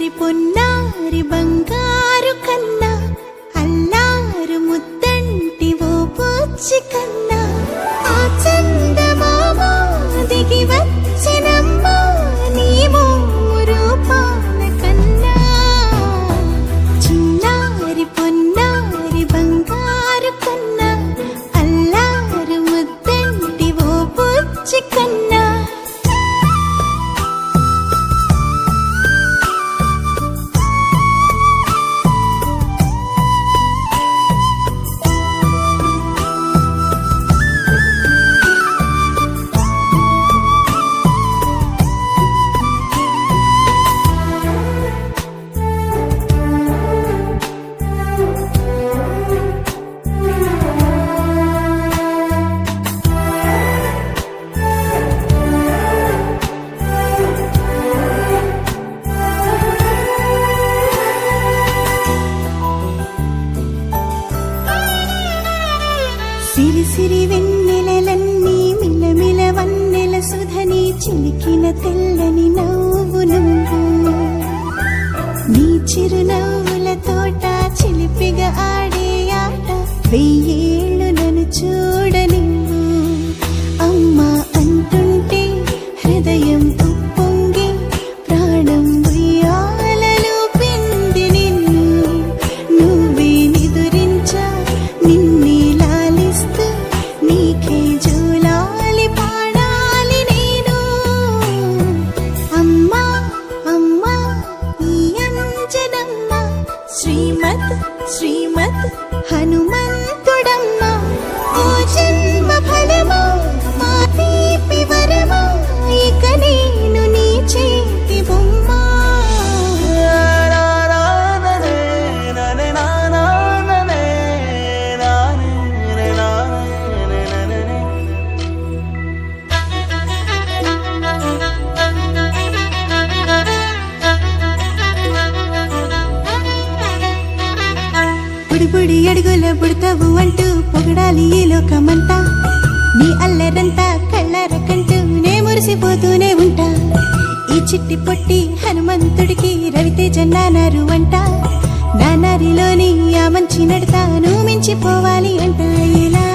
చిన్నారి పొన్నారి బంగారు కన్నా అల్లారు ముద్దంటి ఓ పూచి కన్నా ఆ చందమామ దిగి వచ్చినమ్మ నీ రూపాల కన్నా చిన్నారి పొన్నారి బంగారు కన్నా అల్లారు ముద్దంటి ఓ పూచి కన్నా సిరి సిరి వెన్నెలలన్నీ మిలమిల వన్నెల సుధని చిలికిన తెల్లని నవ్వు నువ్వు నీ చిరునవ్వుల తోట చిలిపిగా ఆడే ఆట వెయ్యేళ్ళు నన్ను చూడనివ్వు అమ్మా అంటుంటే హృదయం ఉప్పొంగి ప్రాణం ఉయ్యాలలో పిండి నిన్ను నువ్వే నిదురించా నిన్నే నీకే జూలాలి పాడాలి నేను అమ్మా అమ్మా ఈ అంజనమ్మ శ్రీమత్ శ్రీమత్ హనుమంతుడమ్మ ఓ జన్మ ఫలమా మా తీపి వరమా ఇక నేను నీ చేతి బొమ్మ బుడి బుడి అడుగుల బుడతావు అంటూ పొగడాలి ఈ లోకమంతా నీ అల్లరంతా కళ్ళారకంటూ నే మురిసిపోతూనే ఉంటా ఈ చిట్టి పొట్టి హనుమంతుడికి రవితేజ నానారు అంట నానారిలోని ఆ మంచి నడతా నువ్వు మించిపోవాలి అంట ఇలా